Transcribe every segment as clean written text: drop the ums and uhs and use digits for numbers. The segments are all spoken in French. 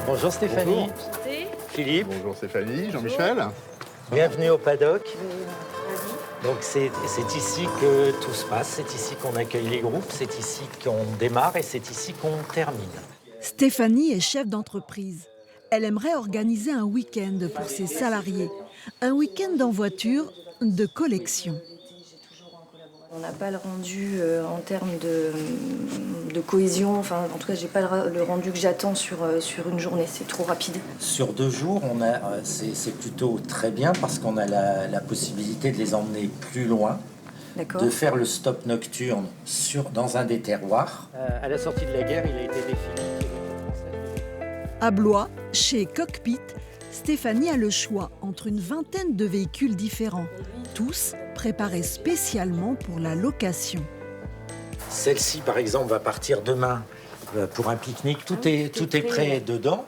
Bonjour Stéphanie. Bonjour. Philippe. Bonjour Stéphanie, Jean-Michel. Bienvenue au paddock. Donc c'est ici que tout se passe, c'est ici qu'on accueille les groupes, c'est ici qu'on démarre et c'est ici qu'on termine. Stéphanie est chef d'entreprise. Elle aimerait organiser un week-end pour ses salariés. Un week-end en voiture de collection. On n'a pas le rendu en termes de cohésion, enfin en tout cas j'ai pas le rendu que j'attends sur une journée, c'est trop rapide. Sur 2 jours, c'est plutôt très bien parce qu'on a la possibilité de les emmener plus loin, de faire le stop nocturne dans un des terroirs. À la sortie de la guerre, il a été défini. À Blois, chez Cockpit, Stéphanie a le choix entre une vingtaine de véhicules différents, tous préparés spécialement pour la location. Celle-ci, par exemple, va partir demain pour un pique-nique. Tout est prêt dedans.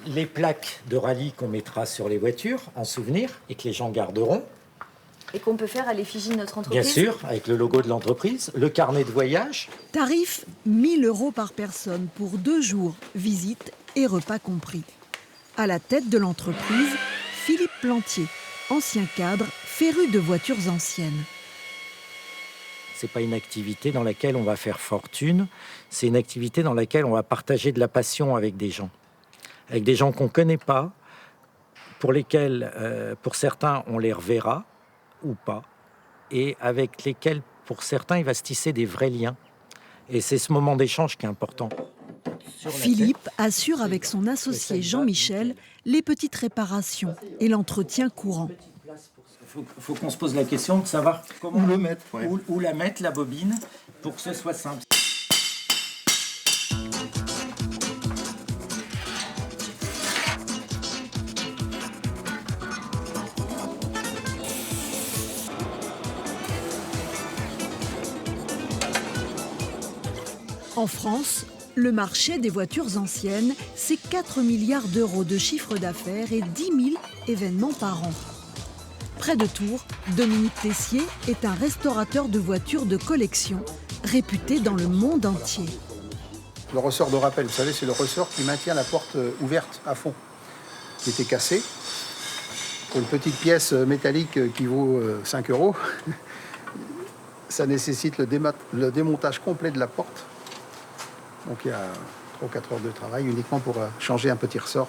Les plaques de rallye qu'on mettra sur les voitures en souvenir et que les gens garderont. Et qu'on peut faire à l'effigie de notre entreprise. Bien sûr, avec le logo de l'entreprise, le carnet de voyage. Tarif 1 000 € par personne pour 2 jours, visite et repas compris. À la tête de l'entreprise, Philippe Plantier, ancien cadre, féru de voitures anciennes. C'est pas une activité dans laquelle on va faire fortune, c'est une activité dans laquelle on va partager de la passion avec des gens qu'on ne connaît pas, pour lesquels, pour certains, on les reverra ou pas, et avec lesquels, pour certains, il va se tisser des vrais liens. Et c'est ce moment d'échange qui est important. Philippe assure avec son associé Jean-Michel les petites réparations et l'entretien courant. Il faut qu'on se pose la question de savoir comment Où le mettre, ouais. où la mettre, la bobine, pour que ce soit simple. En France, le marché des voitures anciennes, c'est 4 milliards d'euros de chiffre d'affaires et 10 000 événements par an. Près de Tours, Dominique Tessier est un restaurateur de voitures de collection, réputé dans le monde entier. Le ressort de rappel, vous savez, c'est le ressort qui maintient la porte ouverte à fond, qui était cassé. Pour une petite pièce métallique qui vaut 5 €, ça nécessite le démontage complet de la porte. Donc il y a 3 ou 4 heures de travail uniquement pour changer un petit ressort.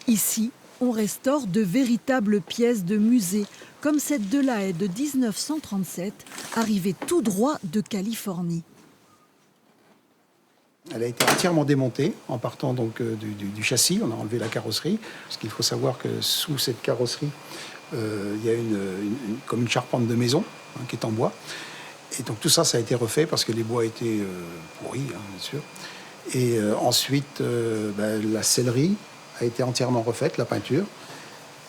Ici, on restaure de véritables pièces de musée, comme cette de La Haye de 1937, arrivée tout droit de Californie. Elle a été entièrement démontée en partant donc du châssis. On a enlevé la carrosserie, parce qu'il faut savoir que sous cette carrosserie, il y a comme une charpente de maison qui est en bois. Et donc tout ça, ça a été refait parce que les bois étaient pourris, bien sûr. Et ensuite, la sellerie a été entièrement refaite, la peinture.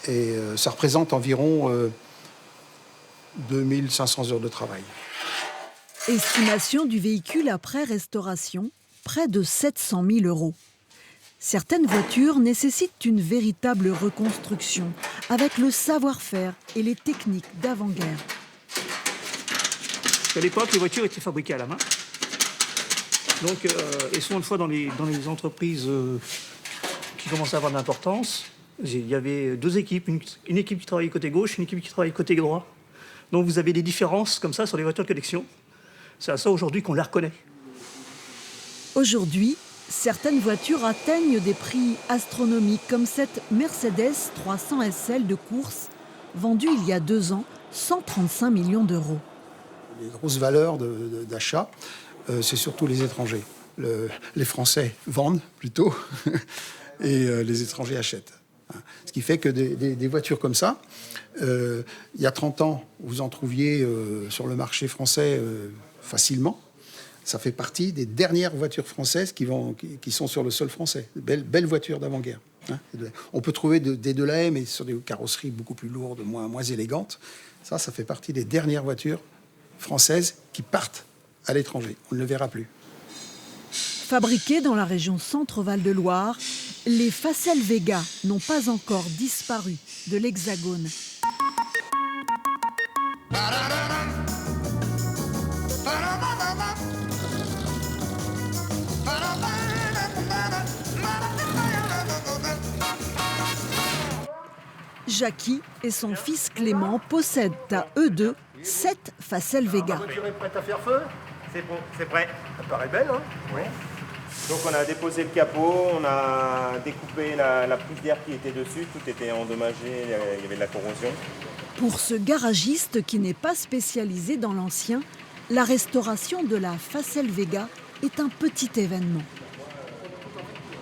Et ça représente environ 2500 heures de travail. Estimation du véhicule après restauration, près de 700 000 €. Certaines voitures nécessitent une véritable reconstruction, avec le savoir-faire et les techniques d'avant-guerre. À l'époque, les voitures étaient fabriquées à la main. Donc, et souvent, une fois dans les entreprises qui commençaient à avoir de l'importance, il y avait 2 équipes, une équipe qui travaillait côté gauche, une équipe qui travaillait côté droit. Donc vous avez des différences comme ça sur les voitures de collection. C'est à ça aujourd'hui qu'on les reconnaît. Aujourd'hui, certaines voitures atteignent des prix astronomiques, comme cette Mercedes 300 SL de course, vendue il y a 2 ans, 135 millions d'euros. Les grosses valeurs d'achat, c'est surtout les étrangers. Les Français vendent plutôt et les étrangers achètent. Ce qui fait que des voitures comme ça, il y a 30 ans, vous en trouviez sur le marché français facilement. Ça fait partie des dernières voitures françaises qui sont sur le sol français. Belles voitures d'avant-guerre. On peut trouver des Delahaye, mais sur des carrosseries beaucoup plus lourdes, moins élégantes. Ça fait partie des dernières voitures françaises qui partent à l'étranger. On ne le verra plus. Fabriquées dans la région Centre-Val de Loire, les Facel Vega n'ont pas encore disparu de l'Hexagone. Jackie et son fils Clément possèdent à eux deux 7 Facel Vega. La voiture est prête à faire feu? C'est bon, c'est prêt. Ça paraît belle, hein? Oui. Donc on a déposé le capot, on a découpé la pousse d'air qui était dessus, tout était endommagé, il y avait de la corrosion. Pour ce garagiste qui n'est pas spécialisé dans l'ancien, la restauration de la Facel Vega est un petit événement.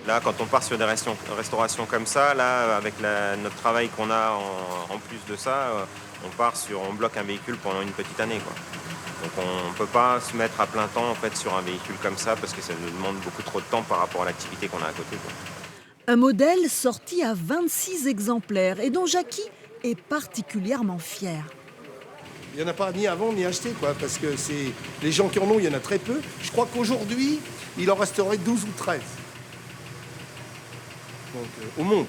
Là, quand on part sur des restaurations comme ça, là, avec notre travail qu'on a en plus de ça, on bloque un véhicule pendant une petite année, quoi. Donc on ne peut pas se mettre à plein temps en fait, sur un véhicule comme ça parce que ça nous demande beaucoup trop de temps par rapport à l'activité qu'on a à côté, quoi. Un modèle sorti à 26 exemplaires et dont Jackie est particulièrement fier. Il n'y en a pas ni à vendre ni à acheter, quoi, parce que les gens qui en ont, il y en a très peu. Je crois qu'aujourd'hui, il en resterait 12 ou 13. Donc, au monde.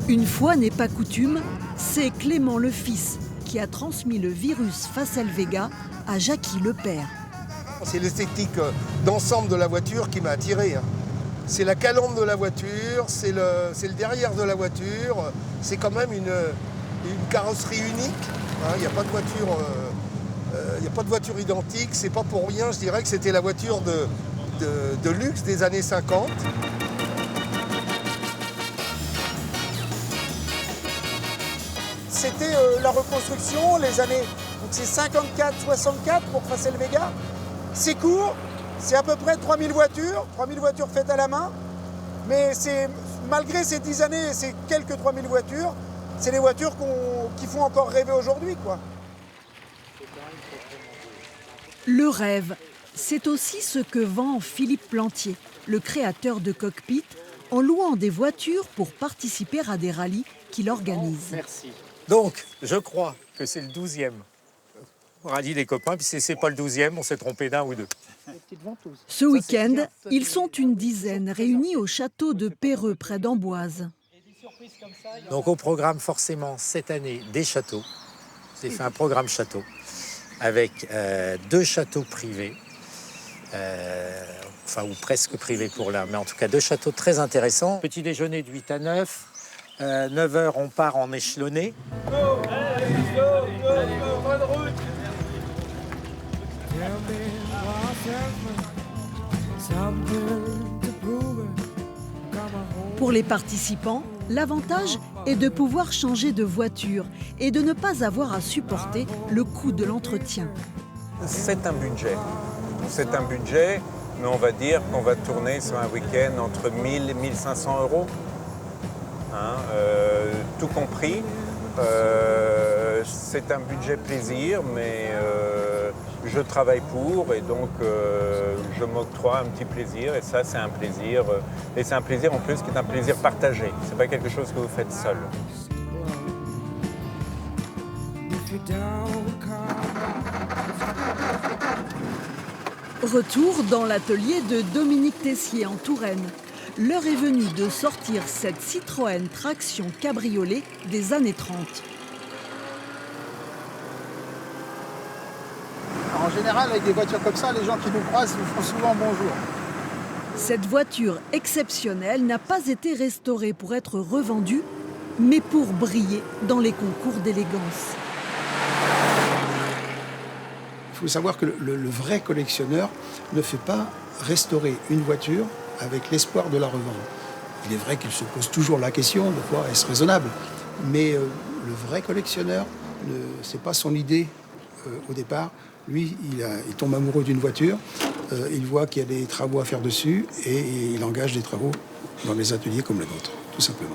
Une fois n'est pas coutume, c'est Clément le fils qui a transmis le virus Facel Vega à Jackie le père. C'est l'esthétique d'ensemble de la voiture qui m'a attiré. C'est la calandre de la voiture, c'est le derrière de la voiture. C'est quand même une carrosserie unique. Il n'y a pas de voiture, identique. C'est pas pour rien, je dirais que c'était la voiture de luxe des années 50. C'était la reconstruction, les années, donc c'est 54-64 pour Facel Vega. C'est court, c'est à peu près 3000 voitures faites à la main. Mais malgré ces 10 années et ces quelques 3000 voitures, c'est les voitures qui font encore rêver aujourd'hui, quoi. Le rêve, c'est aussi ce que vend Philippe Plantier, le créateur de Cockpit, en louant des voitures pour participer à des rallyes qu'il organise. Merci. Donc, je crois que c'est le 12e rallye des copains, puis si ce n'est pas le 12e, on s'est trompé d'un ou deux. Ce week-end, ils sont une dizaine réunis au château de Péreux, près d'Amboise. Donc au programme, forcément, cette année, des châteaux. J'ai fait un programme château avec 2 châteaux privés, ou presque privés pour l'un, mais en tout cas 2 châteaux très intéressants. Petit déjeuner de 8 à 9. 9h, on part en échelonné. Pour les participants, l'avantage est de pouvoir changer de voiture et de ne pas avoir à supporter le coût de l'entretien. C'est un budget. C'est un budget, mais on va dire qu'on va tourner sur un week-end entre 1000 et 1500 euros. Tout compris, c'est un budget plaisir, mais je travaille pour et donc je m'octroie un petit plaisir et ça c'est un plaisir et c'est un plaisir en plus qui est un plaisir partagé. C'est pas quelque chose que vous faites seul. Retour dans l'atelier de Dominique Tessier en Touraine. L'heure est venue de sortir cette Citroën traction cabriolet des années 30. En général, avec des voitures comme ça, les gens qui nous croisent nous font souvent bonjour. Cette voiture exceptionnelle n'a pas été restaurée pour être revendue, mais pour briller dans les concours d'élégance. Il faut savoir que le vrai collectionneur ne fait pas restaurer une voiture avec l'espoir de la revendre. Il est vrai qu'il se pose toujours la question de quoi est-ce raisonnable, mais le vrai collectionneur, c'est pas son idée au départ. Lui, il tombe amoureux d'une voiture, il voit qu'il y a des travaux à faire dessus et il engage des travaux dans des ateliers comme le nôtre, tout simplement.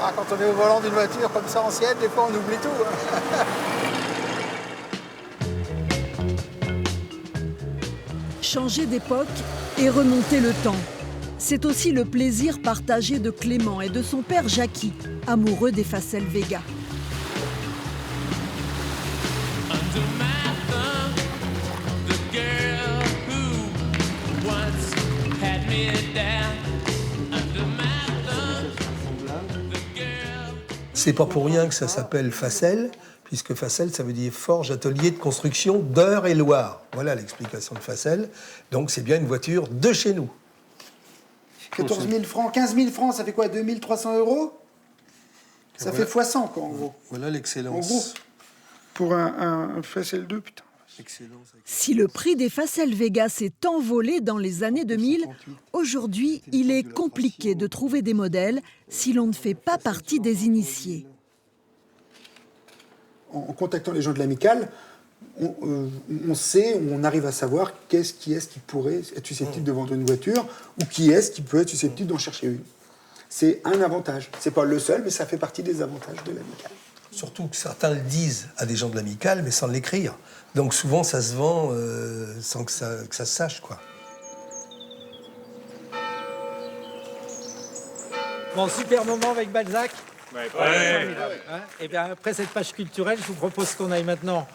Ah, quand on est au volant d'une voiture comme ça ancienne, des fois on oublie tout. Changer d'époque et remonter le temps. C'est aussi le plaisir partagé de Clément et de son père Jackie, amoureux des Facel Vega. c'est pas pour rien que ça s'appelle Facel, puisque Facel, ça veut dire forge, atelier de construction d'Eure-et-Loire. Voilà l'explication de Facel. Donc c'est bien une voiture de chez nous. 14 000 francs, 15 000 francs, ça fait quoi, 2 300 €? Ça fait x100, quoi, en gros. Voilà l'excellence. En gros, pour un Facel 2, putain. Si le prix des Facel Vega s'est envolé dans les années 2000, aujourd'hui, il est compliqué de trouver des modèles si l'on ne fait pas partie des initiés. En contactant les gens de l'amicale, on sait, on arrive à savoir qui est-ce qui pourrait être susceptible de vendre une voiture ou qui est-ce qui peut être susceptible d'en chercher une. C'est un avantage. C'est pas le seul, mais ça fait partie des avantages de l'amicale. Surtout que certains le disent à des gens de l'amicale, mais sans l'écrire. Donc souvent, ça se vend sans que ça se sache, quoi. Bon, super moment avec Balzac. Ouais. Hein, et bien après cette page culturelle, je vous propose qu'on aille maintenant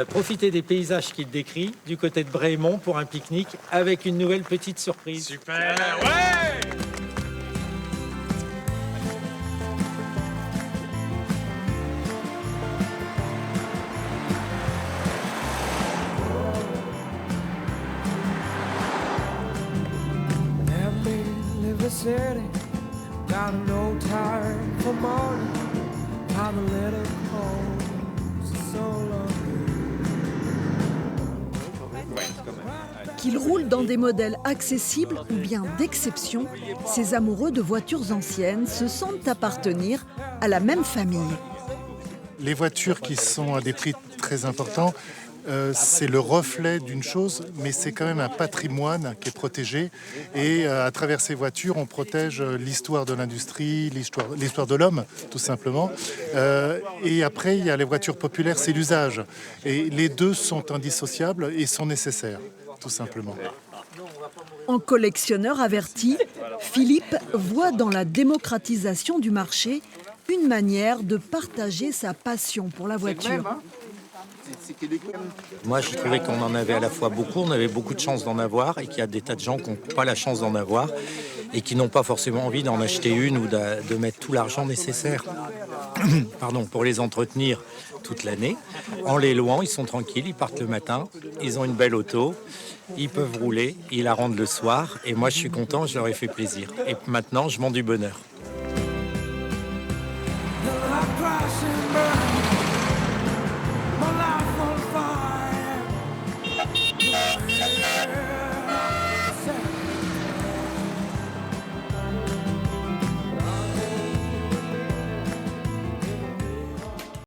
profiter des paysages qu'il décrit du côté de Brémont pour un pique-nique avec une nouvelle petite surprise. Super, ouais. Qu'ils roulent dans des modèles accessibles ou bien d'exception, ces amoureux de voitures anciennes se sentent appartenir à la même famille. Les voitures qui sont à des prix très importants, c'est le reflet d'une chose, mais c'est quand même un patrimoine qui est protégé. Et à travers ces voitures, on protège l'histoire de l'industrie, l'histoire de l'homme, tout simplement. Et après, il y a les voitures populaires, c'est l'usage. Et les deux sont indissociables et sont nécessaires, tout simplement. En collectionneur averti, Philippe voit dans la démocratisation du marché une manière de partager sa passion pour la voiture. Moi, je trouvais qu'on en avait à la fois beaucoup, on avait beaucoup de chance d'en avoir, et qu'il y a des tas de gens qui n'ont pas la chance d'en avoir et qui n'ont pas forcément envie d'en acheter une ou de mettre tout l'argent nécessaire pour les entretenir toute l'année. En les louant, ils sont tranquilles, ils partent le matin, ils ont une belle auto, ils peuvent rouler, ils la rendent le soir, et moi je suis content, je leur ai fait plaisir. Et maintenant, je vends du bonheur.